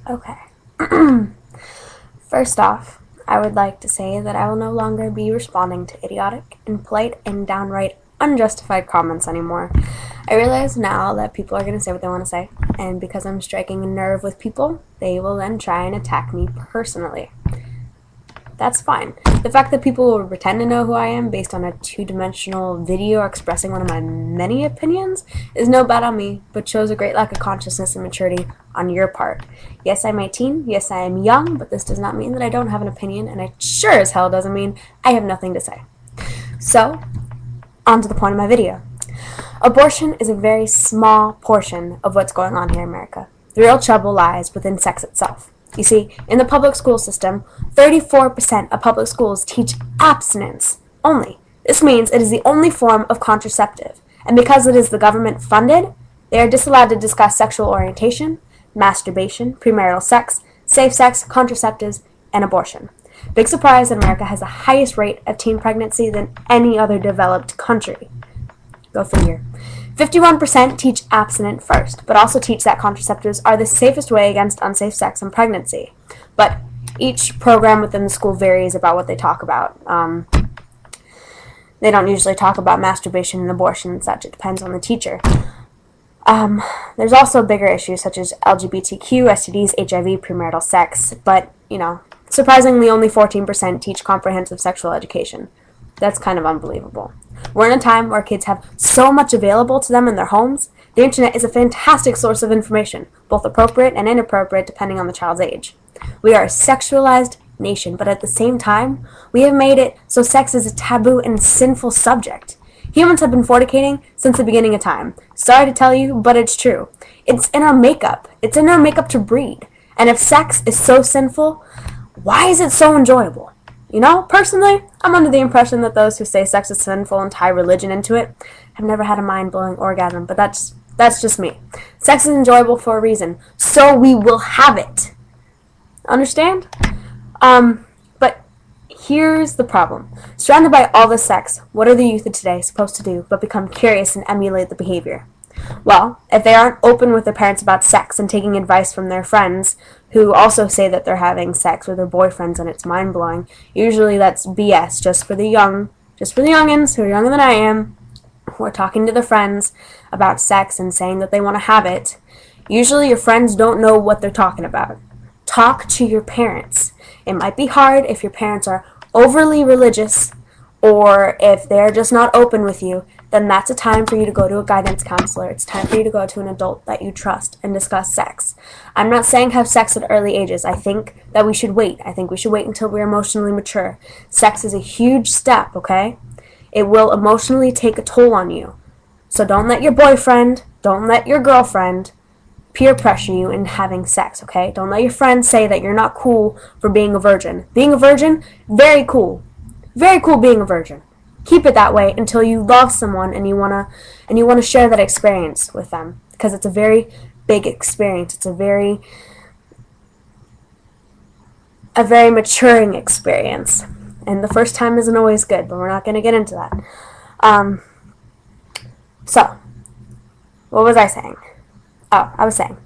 Okay. First off, I would like to say that I will no longer be responding to idiotic, impolite, and downright unjustified comments anymore. I realize now that people are going to say what they want to say, and because I'm striking a nerve with people, they will then try and attack me personally. That's fine. The fact that people will pretend to know who I am based on a two-dimensional video expressing one of my many opinions is no bad on me, but shows a great lack of consciousness and maturity on your part. Yes, I'm 18, yes, I am young, but this does not mean that I don't have an opinion, and it sure as hell doesn't mean I have nothing to say. So, on to the point of my video. Abortion is a very small portion of what's going on here in America. The real trouble lies within sex itself. You see, in the public school system, 34% of public schools teach abstinence only. This means it is the only form of contraceptive, and because it is the government funded, they are disallowed to discuss sexual orientation, masturbation, premarital sex, safe sex, contraceptives, and abortion. Big surprise that America has the highest rate of teen pregnancy than any other developed country. Go figure. 51% teach abstinent first, but also teach that contraceptives are the safest way against unsafe sex and pregnancy. But each program within the school varies about what they talk about. They don't usually talk about masturbation and abortion and such. It depends on the teacher. There's also bigger issues such as LGBTQ, STDs, HIV, premarital sex, but, surprisingly only 14% teach comprehensive sexual education. That's kind of unbelievable. We're in a time where kids have so much available to them in their homes. The internet is a fantastic source of information, both appropriate and inappropriate depending on the child's age. We are a sexualized nation, but at the same time, we have made it so sex is a taboo and sinful subject. Humans have been fornicating since the beginning of time. Sorry to tell you, but it's true. It's in our makeup. It's in our makeup to breed. And if sex is so sinful, why is it so enjoyable? Personally, I'm under the impression that those who say sex is sinful and tie religion into it have never had a mind-blowing orgasm, but that's just me. Sex is enjoyable for a reason, so we will have it. Understand? But here's the problem. Surrounded by all this sex, what are the youth of today supposed to do but become curious and emulate the behavior? Well, if they aren't open with their parents about sex and taking advice from their friends who also say that they're having sex with their boyfriends and it's mind-blowing, usually that's BS, just for the youngins who are younger than I am, who are talking to their friends about sex and saying that they want to have it. Usually your friends don't know what they're talking about. Talk to your parents. It might be hard if your parents are overly religious or if they're just not open with you, then that's a time for you to go to a guidance counselor. It's time for you to go to an adult that you trust and discuss sex. I'm not saying have sex at early ages. I think that we should wait. I think we should wait until we're emotionally mature. Sex is a huge step, okay? It will emotionally take a toll on you. So don't let your boyfriend, don't let your girlfriend peer pressure you into having sex, okay? Don't let your friends say that you're not cool for being a virgin. Being a virgin, very cool. Very cool being a virgin. Keep it that way until you love someone and you wanna share that experience with them, because it's a very big experience. It's a very maturing experience, and the first time isn't always good. But we're not gonna get into that. So, what was I saying? Oh, I was saying,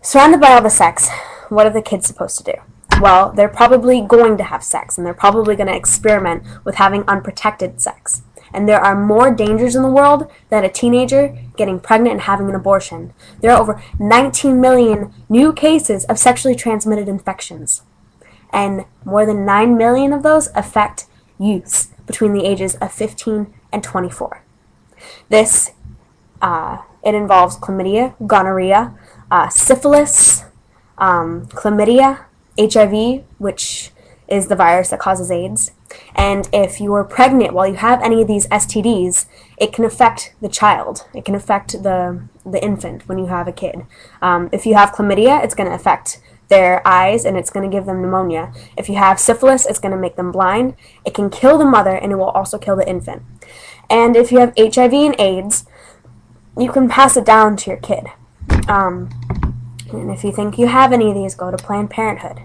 surrounded by all the sex, what are the kids supposed to do? Well, they're probably going to have sex, and they're probably going to experiment with having unprotected sex. And there are more dangers in the world than a teenager getting pregnant and having an abortion. There are over 19 million new cases of sexually transmitted infections. And more than 9 million of those affect youths between the ages of 15 and 24. This, it involves chlamydia, gonorrhea, syphilis, chlamydia, HIV, which is the virus that causes AIDS. And if you are pregnant while you have any of these STDs, it can affect the child. It can affect the infant when you have a kid. If you have chlamydia, it's going to affect their eyes and it's going to give them pneumonia. If you have syphilis, it's going to make them blind. It can kill the mother and it will also kill the infant. And if you have HIV and AIDS, you can pass it down to your kid. And if you think you have any of these, go to Planned Parenthood.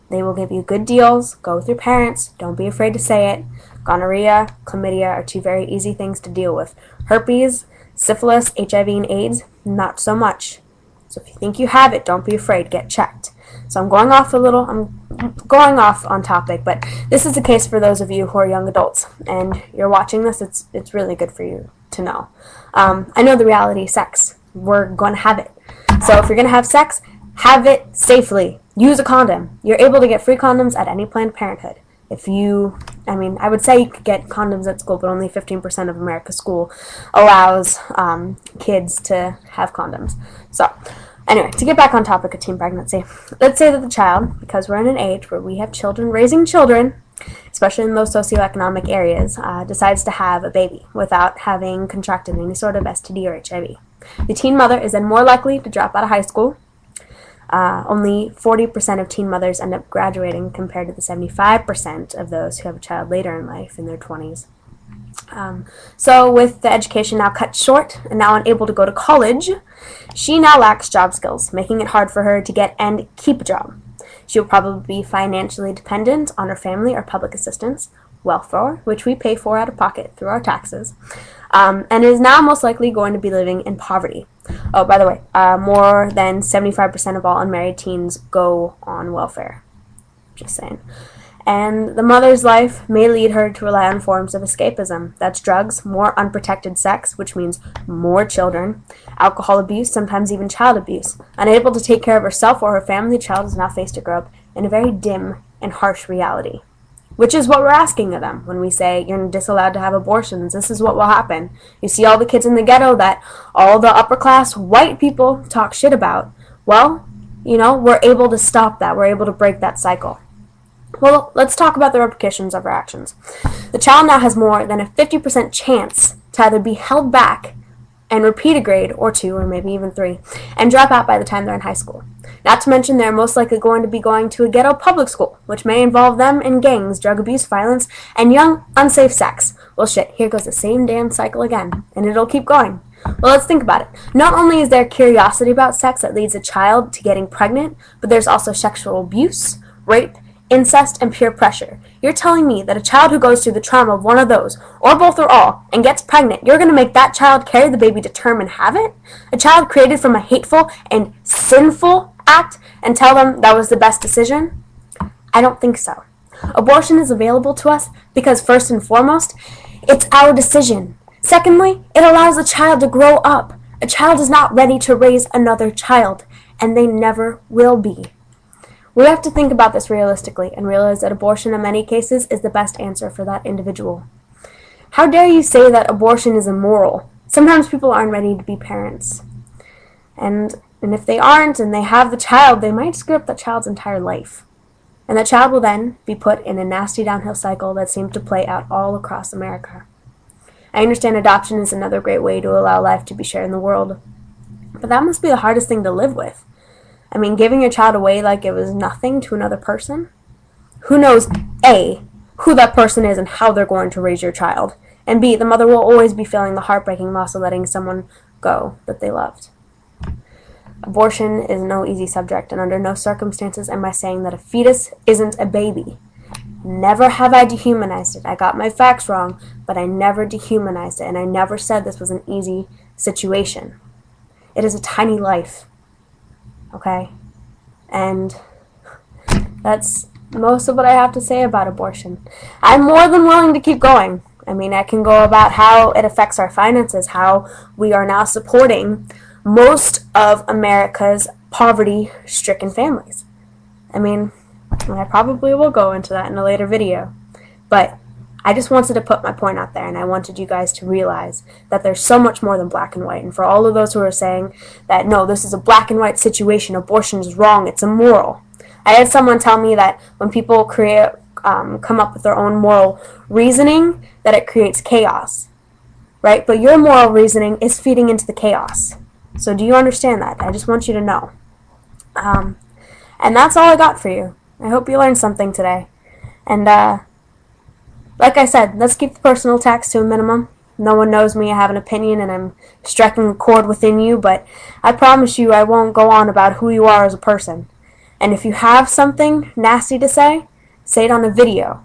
They will give you good deals. Go with your parents. Don't be afraid to say it. Gonorrhea, chlamydia are two very easy things to deal with. Herpes, syphilis, HIV, and AIDS, not so much. So if you think you have it, don't be afraid, get checked. So I'm going off on topic, but this is the case for those of you who are young adults and you're watching this. It's really good for you to know. I know the reality of sex. We're going to have it. So if you're going to have sex, have it safely. Use a condom. You're able to get free condoms at any Planned Parenthood. I would say you could get condoms at school, but only 15% of America's school allows kids to have condoms. So, anyway, to get back on topic of teen pregnancy, let's say that the child, because we're in an age where we have children raising children, especially in those socioeconomic areas, decides to have a baby without having contracted any sort of STD or HIV. The teen mother is then more likely to drop out of high school. Only 40% of teen mothers end up graduating compared to the 75% of those who have a child later in life in their 20s. So with the education now cut short and now unable to go to college, she now lacks job skills, making it hard for her to get and keep a job. She will probably be financially dependent on her family or public assistance, welfare, which we pay for out of pocket through our taxes, and is now most likely going to be living in poverty. Oh, by the way, more than 75% of all unmarried teens go on welfare. Just saying. And the mother's life may lead her to rely on forms of escapism. That's drugs, more unprotected sex, which means more children, alcohol abuse, sometimes even child abuse. Unable to take care of herself or her family, the child is now faced to grow up in a very dim and harsh reality. Which is what we're asking of them when we say you're disallowed to have abortions. This is what will happen. You see all the kids in the ghetto that all the upper class white people talk shit about. Well, we're able to stop that. We're able to break that cycle. Well, let's talk about the repercussions of our actions. The child now has more than a 50% chance to either be held back and repeat a grade or 2 or maybe even 3 and drop out by the time they're in high school. Not to mention they're most likely going to be going to a ghetto public school, which may involve them in gangs, drug abuse, violence, and young, unsafe sex. Well, shit, here goes the same damn cycle again, and it'll keep going. Well, let's think about it. Not only is there curiosity about sex that leads a child to getting pregnant, but there's also sexual abuse, rape, incest, and peer pressure. You're telling me that a child who goes through the trauma of one of those, or both or all, and gets pregnant, you're going to make that child carry the baby to term and have it? A child created from a hateful and sinful act and tell them that was the best decision? I don't think so. Abortion is available to us because, first and foremost, it's our decision. Secondly, it allows a child to grow up. A child is not ready to raise another child, and they never will be. We have to think about this realistically and realize that abortion in many cases is the best answer for that individual. How dare you say that abortion is immoral? Sometimes people aren't ready to be parents. And if they aren't and they have the child, they might screw up that child's entire life. And that child will then be put in a nasty downhill cycle that seems to play out all across America. I understand adoption is another great way to allow life to be shared in the world. But that must be the hardest thing to live with. Giving your child away like it was nothing to another person? Who knows, A, who that person is and how they're going to raise your child, and B, the mother will always be feeling the heartbreaking loss of letting someone go that they loved. Abortion is no easy subject, and under no circumstances am I saying that a fetus isn't a baby. Never have I dehumanized it. I got my facts wrong, but I never dehumanized it, and I never said this was an easy situation. It is a tiny life. Okay? And that's most of what I have to say about abortion. I'm more than willing to keep going. I can go about how it affects our finances, how we are now supporting most of America's poverty-stricken families. I probably will go into that in a later video. But I just wanted to put my point out there, and I wanted you guys to realize that there's so much more than black and white. And for all of those who are saying that, no, this is a black and white situation, abortion is wrong, it's immoral. I had someone tell me that when people come up with their own moral reasoning, that it creates chaos, right? But your moral reasoning is feeding into the chaos. So do you understand that? I just want you to know. And that's all I got for you. I hope you learned something today. And, like I said, let's keep the personal attacks to a minimum. No one knows me, I have an opinion, and I'm striking a chord within you, but I promise you I won't go on about who you are as a person. And if you have something nasty to say it on a video.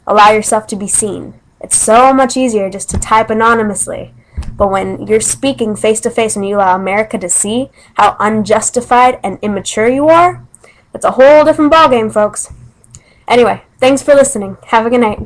Allow yourself to be seen. It's so much easier just to type anonymously. But when you're speaking face to face and you allow America to see how unjustified and immature you are, it's a whole different ballgame, folks. Anyway, thanks for listening. Have a good night.